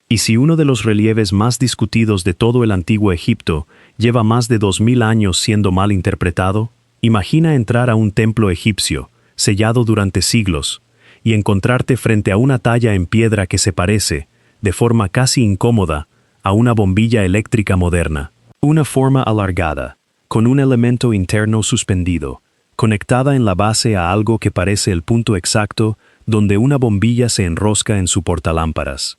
Y si uno de los relieves más discutidos de todo el antiguo Egipto lleva más de 2000 años siendo mal interpretado, imagina entrar a un templo egipcio, sellado durante siglos, y encontrarte frente a una talla en piedra que se parece, de forma casi incómoda, a una bombilla eléctrica moderna. Una forma alargada, con un elemento interno suspendido, conectada en la base a algo que parece el punto exacto donde una bombilla se enrosca en su portalámparas.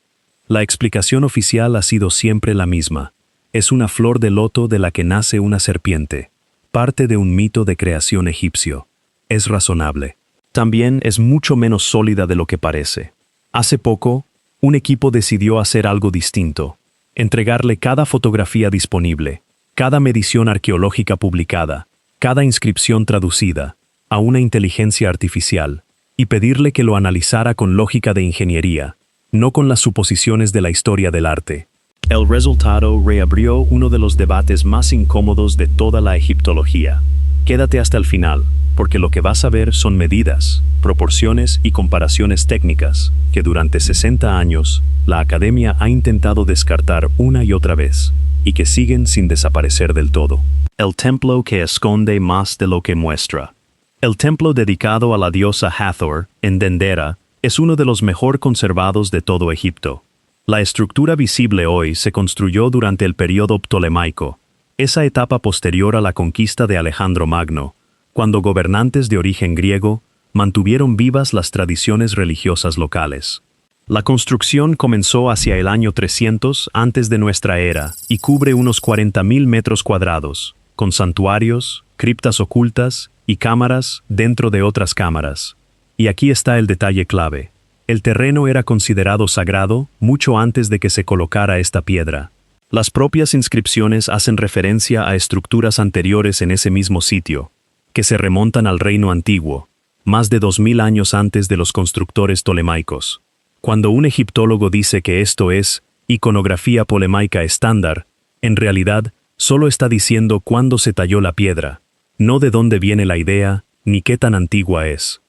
La explicación oficial ha sido siempre la misma. Es una flor de loto de la que nace una serpiente, parte de un mito de creación egipcio. Es razonable. También es mucho menos sólida de lo que parece. Hace poco, un equipo decidió hacer algo distinto. Entregarle cada fotografía disponible, cada medición arqueológica publicada, cada inscripción traducida, a una inteligencia artificial, y pedirle que lo analizara con lógica de ingeniería, no con las suposiciones de la historia del arte. El resultado reabrió uno de los debates más incómodos de toda la egiptología. Quédate hasta el final, porque lo que vas a ver son medidas, proporciones y comparaciones técnicas que durante 60 años la Academia ha intentado descartar una y otra vez, y que siguen sin desaparecer del todo. El templo que esconde más de lo que muestra. El templo dedicado a la diosa Hathor, en Dendera, es uno de los mejor conservados de todo Egipto. La estructura visible hoy se construyó durante el período ptolemaico, esa etapa posterior a la conquista de Alejandro Magno, cuando gobernantes de origen griego mantuvieron vivas las tradiciones religiosas locales. La construcción comenzó hacia el año 300 antes de nuestra era y cubre unos 40.000 metros cuadrados, con santuarios, criptas ocultas y cámaras dentro de otras cámaras. Y aquí está el detalle clave. El terreno era considerado sagrado mucho antes de que se colocara esta piedra. Las propias inscripciones hacen referencia a estructuras anteriores en ese mismo sitio, que se remontan al reino antiguo, más de 2000 años antes de los constructores ptolemaicos. Cuando un egiptólogo dice que esto es iconografía ptolemaica estándar, en realidad solo está diciendo cuándo se talló la piedra, no de dónde viene la idea ni qué tan antigua es.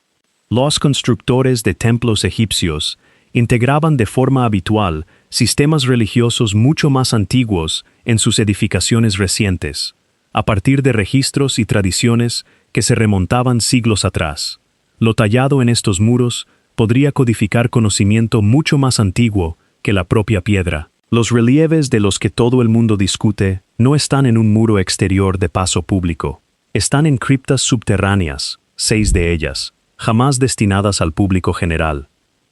Los constructores de templos egipcios integraban de forma habitual sistemas religiosos mucho más antiguos en sus edificaciones recientes, a partir de registros y tradiciones que se remontaban siglos atrás. Lo tallado en estos muros podría codificar conocimiento mucho más antiguo que la propia piedra. Los relieves de los que todo el mundo discute no están en un muro exterior de paso público. Están en criptas subterráneas, 6 de ellas, jamás destinadas al público general.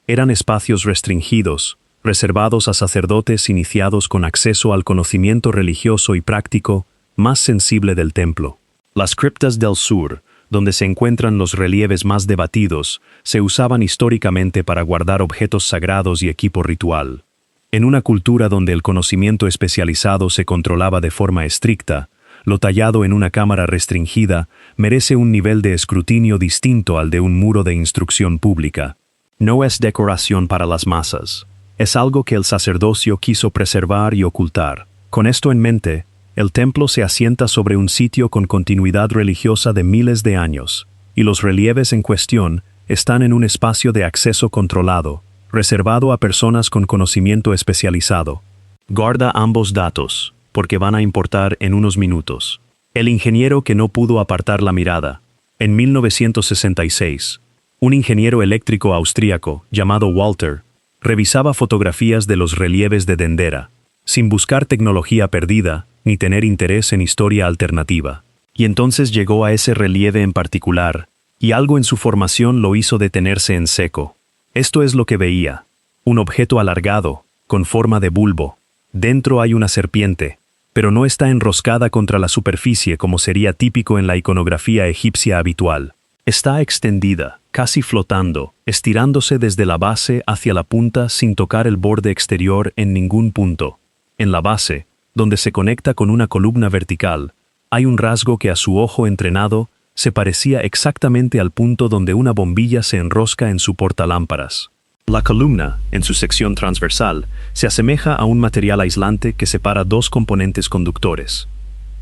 Eran espacios restringidos, reservados a sacerdotes iniciados con acceso al conocimiento religioso y práctico más sensible del templo. Las criptas del sur, donde se encuentran los relieves más debatidos, se usaban históricamente para guardar objetos sagrados y equipo ritual. En una cultura donde el conocimiento especializado se controlaba de forma estricta, lo tallado en una cámara restringida merece un nivel de escrutinio distinto al de un muro de instrucción pública. No es decoración para las masas. Es algo que el sacerdocio quiso preservar y ocultar. Con esto en mente, el templo se asienta sobre un sitio con continuidad religiosa de miles de años, y los relieves en cuestión están en un espacio de acceso controlado, reservado a personas con conocimiento especializado. Guarda ambos datos, porque van a importar en unos minutos. El ingeniero que no pudo apartar la mirada. En 1966, un ingeniero eléctrico austríaco, llamado Walter, revisaba fotografías de los relieves de Dendera, sin buscar tecnología perdida, ni tener interés en historia alternativa. Y entonces llegó a ese relieve en particular, y algo en su formación lo hizo detenerse en seco. Esto es lo que veía. Un objeto alargado, con forma de bulbo. Dentro hay una serpiente, pero no está enroscada contra la superficie como sería típico en la iconografía egipcia habitual. Está extendida, casi flotando, estirándose desde la base hacia la punta sin tocar el borde exterior en ningún punto. En la base, donde se conecta con una columna vertical, hay un rasgo que a su ojo entrenado se parecía exactamente al punto donde una bombilla se enrosca en su portalámparas. La columna, en su sección transversal, se asemeja a un material aislante que separa dos componentes conductores.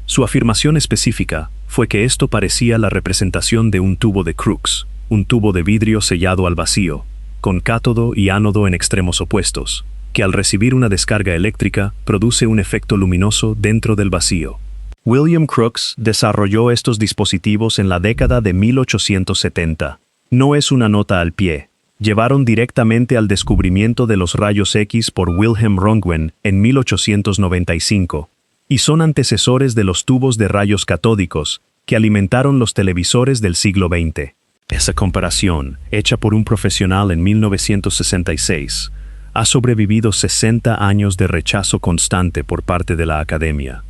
Su afirmación específica fue que esto parecía la representación de un tubo de Crookes, un tubo de vidrio sellado al vacío, con cátodo y ánodo en extremos opuestos, que al recibir una descarga eléctrica produce un efecto luminoso dentro del vacío. William Crookes desarrolló estos dispositivos en la década de 1870. No es una nota al pie. Llevaron directamente al descubrimiento de los rayos X por Wilhelm Röntgen en 1895, y son antecesores de los tubos de rayos catódicos que alimentaron los televisores del siglo XX. Esa comparación, hecha por un profesional en 1966, ha sobrevivido 60 años de rechazo constante por parte de la academia.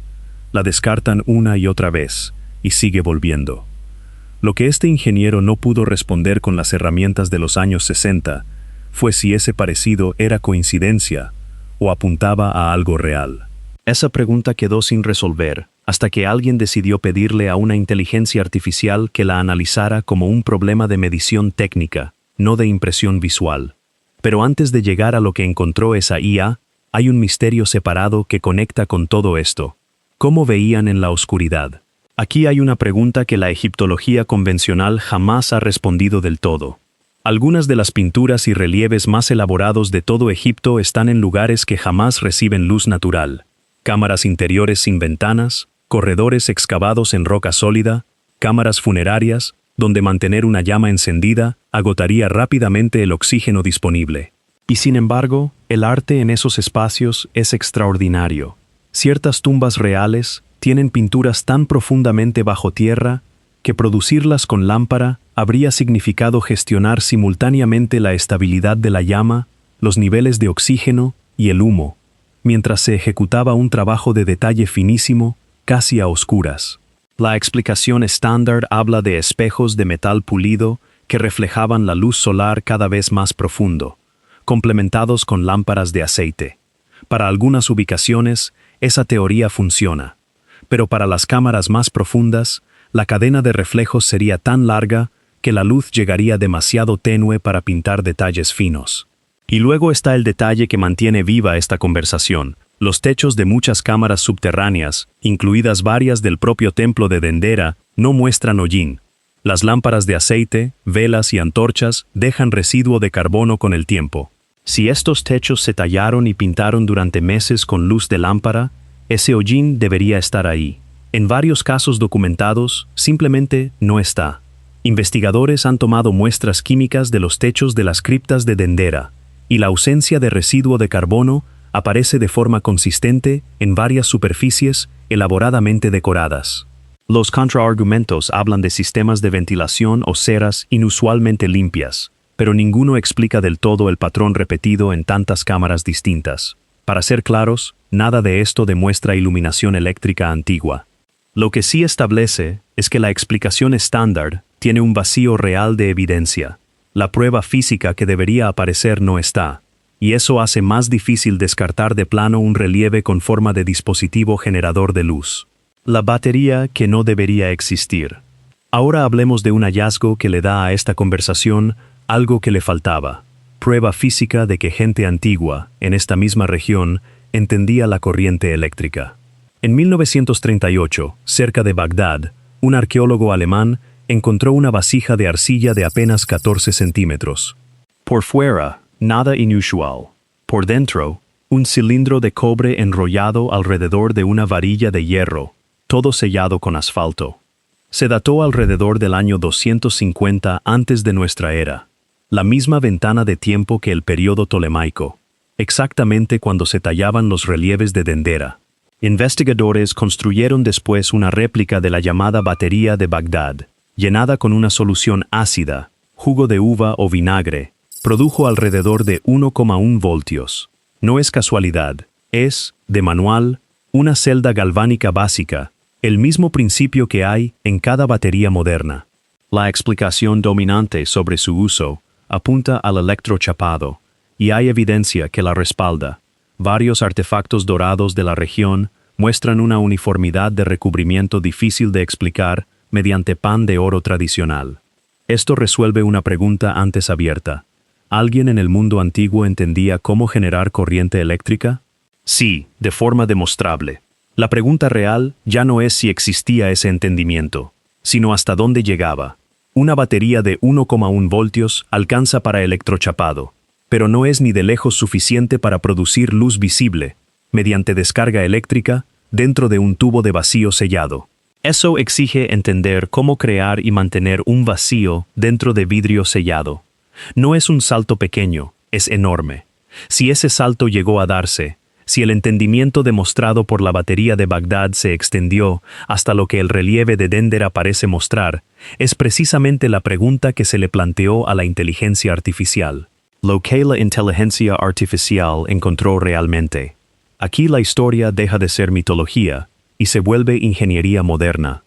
La descartan una y otra vez, y sigue volviendo. Lo que este ingeniero no pudo responder con las herramientas de los años 60 fue si ese parecido era coincidencia o apuntaba a algo real. Esa pregunta quedó sin resolver hasta que alguien decidió pedirle a una inteligencia artificial que la analizara como un problema de medición técnica, no de impresión visual. Pero antes de llegar a lo que encontró esa IA, hay un misterio separado que conecta con todo esto. ¿Cómo veían en la oscuridad? Aquí hay una pregunta que la egiptología convencional jamás ha respondido del todo. Algunas de las pinturas y relieves más elaborados de todo Egipto están en lugares que jamás reciben luz natural. Cámaras interiores sin ventanas, corredores excavados en roca sólida, cámaras funerarias, donde mantener una llama encendida agotaría rápidamente el oxígeno disponible. Y sin embargo, el arte en esos espacios es extraordinario. Ciertas tumbas reales tienen pinturas tan profundamente bajo tierra que producirlas con lámpara habría significado gestionar simultáneamente la estabilidad de la llama, los niveles de oxígeno y el humo, mientras se ejecutaba un trabajo de detalle finísimo, casi a oscuras. La explicación estándar habla de espejos de metal pulido que reflejaban la luz solar cada vez más profundo, complementados con lámparas de aceite. Para algunas ubicaciones, esa teoría funciona. Pero para las cámaras más profundas, la cadena de reflejos sería tan larga que la luz llegaría demasiado tenue para pintar detalles finos. Y luego está el detalle que mantiene viva esta conversación. Los techos de muchas cámaras subterráneas, incluidas varias del propio templo de Dendera, no muestran hollín. Las lámparas de aceite, velas y antorchas dejan residuo de carbono con el tiempo. Si estos techos se tallaron y pintaron durante meses con luz de lámpara, ese hollín debería estar ahí. En varios casos documentados, simplemente no está. Investigadores han tomado muestras químicas de los techos de las criptas de Dendera, y la ausencia de residuo de carbono aparece de forma consistente en varias superficies elaboradamente decoradas. Los contraargumentos hablan de sistemas de ventilación o ceras inusualmente limpias, pero ninguno explica del todo el patrón repetido en tantas cámaras distintas. Para ser claros, nada de esto demuestra iluminación eléctrica antigua. Lo que sí establece es que la explicación estándar tiene un vacío real de evidencia. La prueba física que debería aparecer no está, y eso hace más difícil descartar de plano un relieve con forma de dispositivo generador de luz. La batería que no debería existir. Ahora hablemos de un hallazgo que le da a esta conversación algo que le faltaba. Prueba física de que gente antigua, en esta misma región, entendía la corriente eléctrica. En 1938, cerca de Bagdad, un arqueólogo alemán encontró una vasija de arcilla de apenas 14 centímetros. Por fuera, nada inusual. Por dentro, un cilindro de cobre enrollado alrededor de una varilla de hierro, todo sellado con asfalto. Se dató alrededor del año 250 antes de nuestra era. La misma ventana de tiempo que el período tolemaico, exactamente cuando se tallaban los relieves de Dendera. Investigadores construyeron después una réplica de la llamada batería de Bagdad, llenada con una solución ácida, jugo de uva o vinagre. Produjo alrededor de 1,1 voltios. No es casualidad, es, de manual, una celda galvánica básica, el mismo principio que hay en cada batería moderna. La explicación dominante sobre su uso apunta al electrochapado, y hay evidencia que la respalda. Varios artefactos dorados de la región muestran una uniformidad de recubrimiento difícil de explicar mediante pan de oro tradicional. Esto resuelve una pregunta antes abierta. ¿Alguien en el mundo antiguo entendía cómo generar corriente eléctrica? Sí, de forma demostrable. La pregunta real ya no es si existía ese entendimiento, sino hasta dónde llegaba. Una batería de 1,1 voltios alcanza para electrochapado, pero no es ni de lejos suficiente para producir luz visible, mediante descarga eléctrica, dentro de un tubo de vacío sellado. Eso exige entender cómo crear y mantener un vacío dentro de vidrio sellado. No es un salto pequeño, es enorme. Si ese salto llegó a darse, si el entendimiento demostrado por la batería de Bagdad se extendió hasta lo que el relieve de Dendera parece mostrar, es precisamente la pregunta que se le planteó a la inteligencia artificial. Lo que la inteligencia artificial encontró realmente. Aquí la historia deja de ser mitología y se vuelve ingeniería moderna.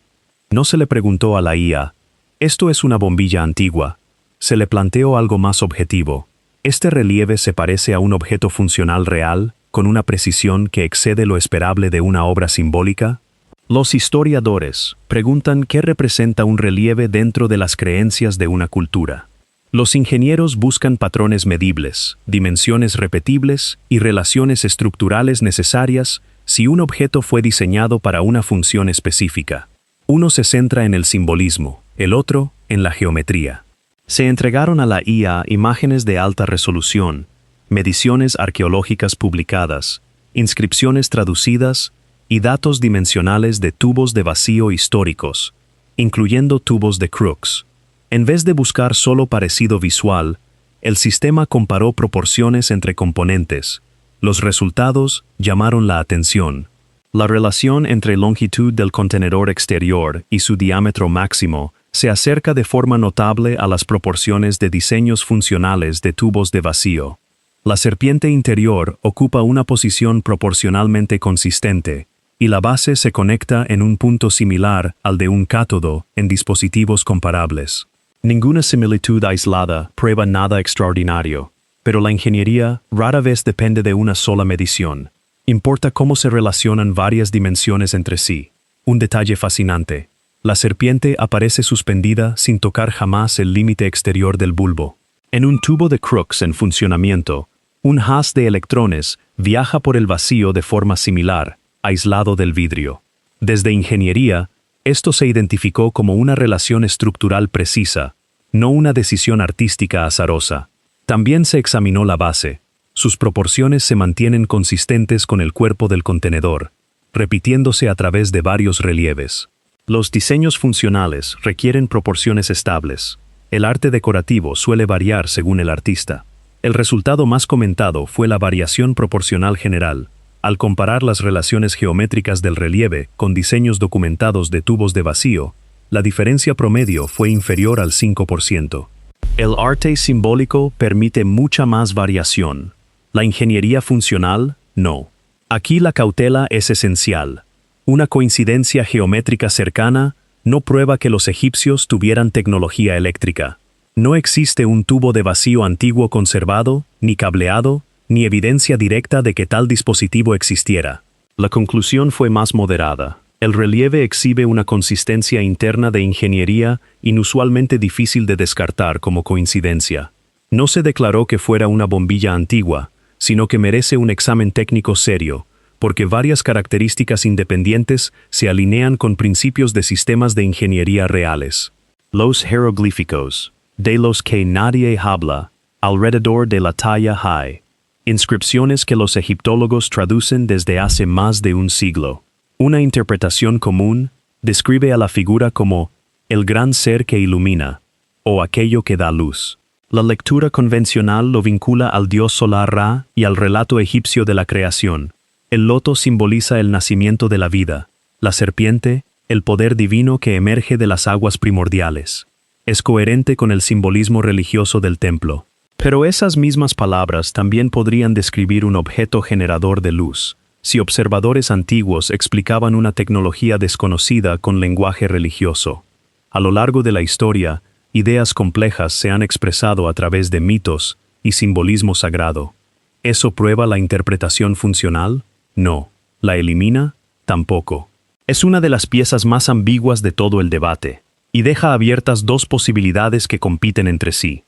No se le preguntó a la IA, «Esto es una bombilla antigua». Se le planteó algo más objetivo. ¿Este relieve se parece a un objeto funcional real, con una precisión que excede lo esperable de una obra simbólica? Los historiadores preguntan qué representa un relieve dentro de las creencias de una cultura. Los ingenieros buscan patrones medibles, dimensiones repetibles y relaciones estructurales necesarias si un objeto fue diseñado para una función específica. Uno se centra en el simbolismo, el otro en la geometría. Se entregaron a la IA imágenes de alta resolución, mediciones arqueológicas publicadas, inscripciones traducidas y datos dimensionales de tubos de vacío históricos, incluyendo tubos de Crookes. En vez de buscar solo parecido visual, el sistema comparó proporciones entre componentes. Los resultados llamaron la atención. La relación entre longitud del contenedor exterior y su diámetro máximo se acerca de forma notable a las proporciones de diseños funcionales de tubos de vacío. La serpiente interior ocupa una posición proporcionalmente consistente, y la base se conecta en un punto similar al de un cátodo en dispositivos comparables. Ninguna similitud aislada prueba nada extraordinario, pero la ingeniería rara vez depende de una sola medición. Importa cómo se relacionan varias dimensiones entre sí. Un detalle fascinante. La serpiente aparece suspendida sin tocar jamás el límite exterior del bulbo. En un tubo de Crookes en funcionamiento, un haz de electrones viaja por el vacío de forma similar, aislado del vidrio. Desde ingeniería, esto se identificó como una relación estructural precisa, no una decisión artística azarosa. También se examinó la base. Sus proporciones se mantienen consistentes con el cuerpo del contenedor, repitiéndose a través de varios relieves. Los diseños funcionales requieren proporciones estables. El arte decorativo suele variar según el artista. El resultado más comentado fue la variación proporcional general. Al comparar las relaciones geométricas del relieve con diseños documentados de tubos de vacío, la diferencia promedio fue inferior al 5%. El arte simbólico permite mucha más variación. La ingeniería funcional, no. Aquí la cautela es esencial. Una coincidencia geométrica cercana no prueba que los egipcios tuvieran tecnología eléctrica. No existe un tubo de vacío antiguo conservado, ni cableado, ni evidencia directa de que tal dispositivo existiera. La conclusión fue más moderada. El relieve exhibe una consistencia interna de ingeniería inusualmente difícil de descartar como coincidencia. No se declaró que fuera una bombilla antigua, sino que merece un examen técnico serio, porque varias características independientes se alinean con principios de sistemas de ingeniería reales. Los jeroglíficos, de los que nadie habla, alrededor de la talla high. Inscripciones que los egiptólogos traducen desde hace más de un siglo. Una interpretación común describe a la figura como el gran ser que ilumina, o aquello que da luz. La lectura convencional lo vincula al dios solar Ra y al relato egipcio de la creación. El loto simboliza el nacimiento de la vida, la serpiente, el poder divino que emerge de las aguas primordiales. Es coherente con el simbolismo religioso del templo. Pero esas mismas palabras también podrían describir un objeto generador de luz, si observadores antiguos explicaban una tecnología desconocida con lenguaje religioso. A lo largo de la historia, ideas complejas se han expresado a través de mitos y simbolismo sagrado. ¿Eso prueba la interpretación funcional? No. ¿La elimina? Tampoco. Es una de las piezas más ambiguas de todo el debate, y deja abiertas dos posibilidades que compiten entre sí.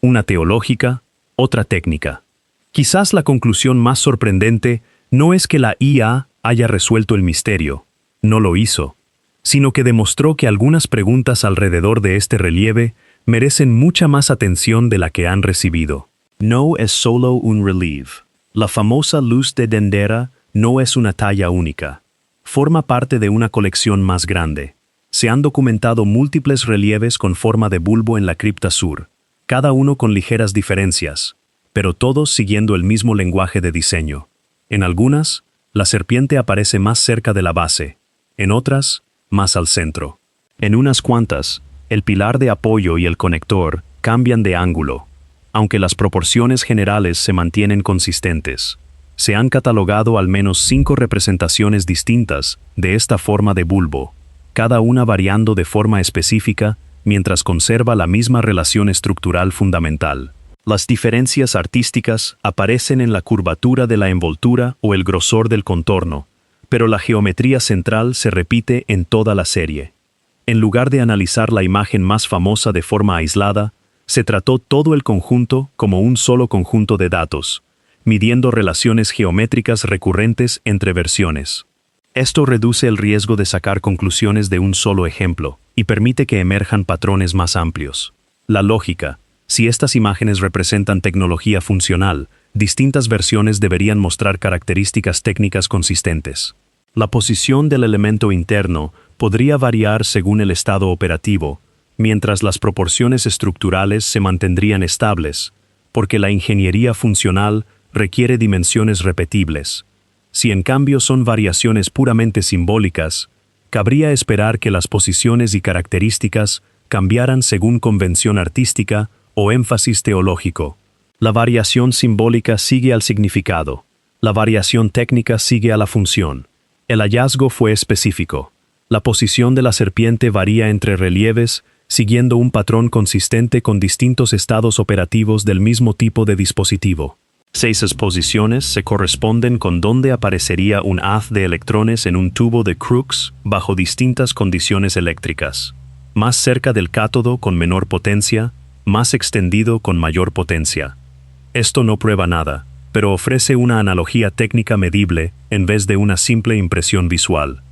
Una teológica, otra técnica. Quizás la conclusión más sorprendente no es que la IA haya resuelto el misterio, no lo hizo, sino que demostró que algunas preguntas alrededor de este relieve merecen mucha más atención de la que han recibido. No es solo un relieve. La famosa luz de Dendera no es una talla única. Forma parte de una colección más grande. Se han documentado múltiples relieves con forma de bulbo en la cripta sur, cada uno con ligeras diferencias, pero todos siguiendo el mismo lenguaje de diseño. En algunas, la serpiente aparece más cerca de la base, en otras, más al centro. En unas cuantas, el pilar de apoyo y el conector cambian de ángulo, aunque las proporciones generales se mantienen consistentes. Se han catalogado al menos 5 representaciones distintas de esta forma de bulbo, cada una variando de forma específica mientras conserva la misma relación estructural fundamental. Las diferencias artísticas aparecen en la curvatura de la envoltura o el grosor del contorno, pero la geometría central se repite en toda la serie. En lugar de analizar la imagen más famosa de forma aislada, se trató todo el conjunto como un solo conjunto de datos, midiendo relaciones geométricas recurrentes entre versiones. Esto reduce el riesgo de sacar conclusiones de un solo ejemplo y permite que emerjan patrones más amplios. La lógica: si estas imágenes representan tecnología funcional, distintas versiones deberían mostrar características técnicas consistentes. La posición del elemento interno podría variar según el estado operativo, mientras las proporciones estructurales se mantendrían estables, porque la ingeniería funcional requiere dimensiones repetibles. Si en cambio son variaciones puramente simbólicas, cabría esperar que las posiciones y características cambiaran según convención artística o énfasis teológico. La variación simbólica sigue al significado. La variación técnica sigue a la función. El hallazgo fue específico. La posición de la serpiente varía entre relieves, siguiendo un patrón consistente con distintos estados operativos del mismo tipo de dispositivo. 6 posiciones se corresponden con dónde aparecería un haz de electrones en un tubo de Crookes bajo distintas condiciones eléctricas. Más cerca del cátodo con menor potencia, más extendido con mayor potencia. Esto no prueba nada, pero ofrece una analogía técnica medible en vez de una simple impresión visual.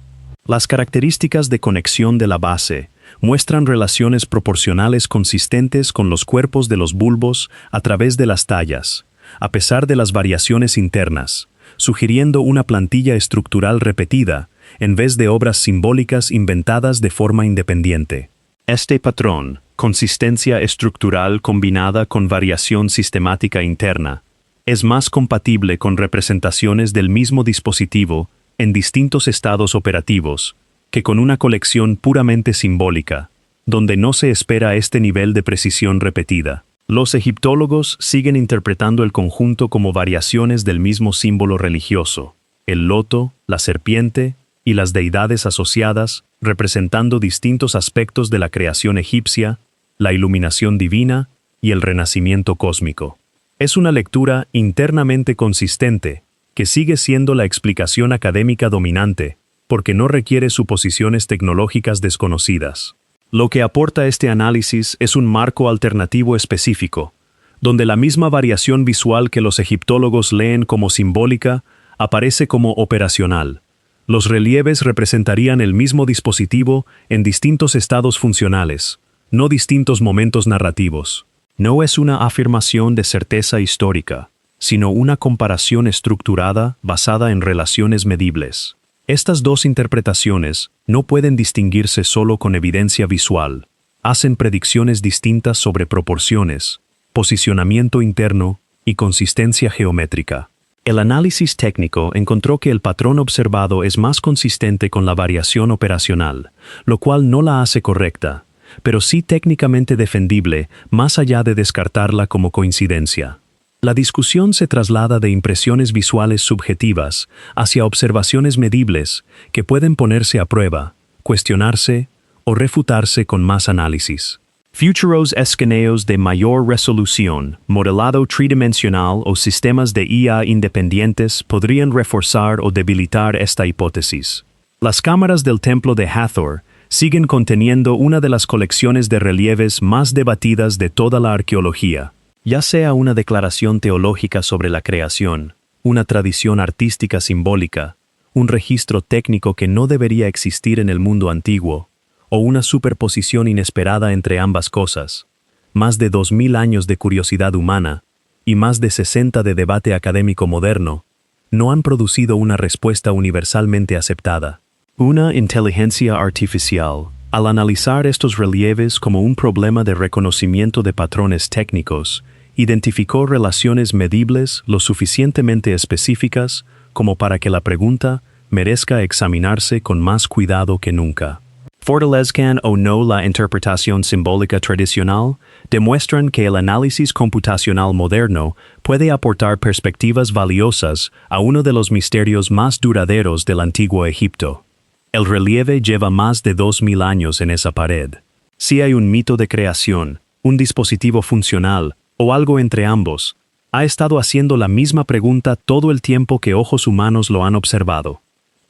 Las características de conexión de la base muestran relaciones proporcionales consistentes con los cuerpos de los bulbos a través de las tallas, a pesar de las variaciones internas, sugiriendo una plantilla estructural repetida, en vez de obras simbólicas inventadas de forma independiente. Este patrón, consistencia estructural combinada con variación sistemática interna, es más compatible con representaciones del mismo dispositivo en distintos estados operativos, que con una colección puramente simbólica, donde no se espera este nivel de precisión repetida. Los egiptólogos siguen interpretando el conjunto como variaciones del mismo símbolo religioso, el loto, la serpiente y las deidades asociadas, representando distintos aspectos de la creación egipcia, la iluminación divina y el renacimiento cósmico. Es una lectura internamente consistente, que sigue siendo la explicación académica dominante, porque no requiere suposiciones tecnológicas desconocidas. Lo que aporta este análisis es un marco alternativo específico, donde la misma variación visual que los egiptólogos leen como simbólica aparece como operacional. Los relieves representarían el mismo dispositivo en distintos estados funcionales, no distintos momentos narrativos. No es una afirmación de certeza histórica, sino una comparación estructurada basada en relaciones medibles. Estas dos interpretaciones no pueden distinguirse solo con evidencia visual. Hacen predicciones distintas sobre proporciones, posicionamiento interno y consistencia geométrica. El análisis técnico encontró que el patrón observado es más consistente con la variación operacional, lo cual no la hace correcta, pero sí técnicamente defendible más allá de descartarla como coincidencia. La discusión se traslada de impresiones visuales subjetivas hacia observaciones medibles que pueden ponerse a prueba, cuestionarse o refutarse con más análisis. Futuros escaneos de mayor resolución, modelado tridimensional o sistemas de IA independientes podrían reforzar o debilitar esta hipótesis. Las cámaras del templo de Hathor siguen conteniendo una de las colecciones de relieves más debatidas de toda la arqueología. Ya sea una declaración teológica sobre la creación, una tradición artística simbólica, un registro técnico que no debería existir en el mundo antiguo, o una superposición inesperada entre ambas cosas, más de 2000 años de curiosidad humana, y más de 60 de debate académico moderno, no han producido una respuesta universalmente aceptada. Una inteligencia artificial, al analizar estos relieves como un problema de reconocimiento de patrones técnicos, identificó relaciones medibles lo suficientemente específicas como para que la pregunta merezca examinarse con más cuidado que nunca. Fortalezcan o no la interpretación simbólica tradicional, demuestran que el análisis computacional moderno puede aportar perspectivas valiosas a uno de los misterios más duraderos del antiguo Egipto. El relieve lleva más de 2000 años en esa pared. Si hay un mito de creación, un dispositivo funcional, o algo entre ambos, ha estado haciendo la misma pregunta todo el tiempo que ojos humanos lo han observado.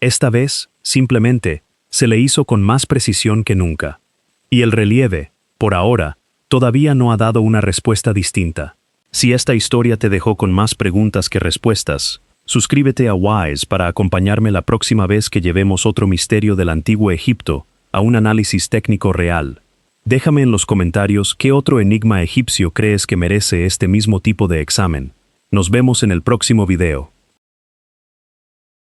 Esta vez, simplemente, se le hizo con más precisión que nunca. Y el relieve, por ahora, todavía no ha dado una respuesta distinta. Si esta historia te dejó con más preguntas que respuestas, suscríbete a WISE para acompañarme la próxima vez que llevemos otro misterio del antiguo Egipto a un análisis técnico real. Déjame en los comentarios qué otro enigma egipcio crees que merece este mismo tipo de examen. Nos vemos en el próximo video.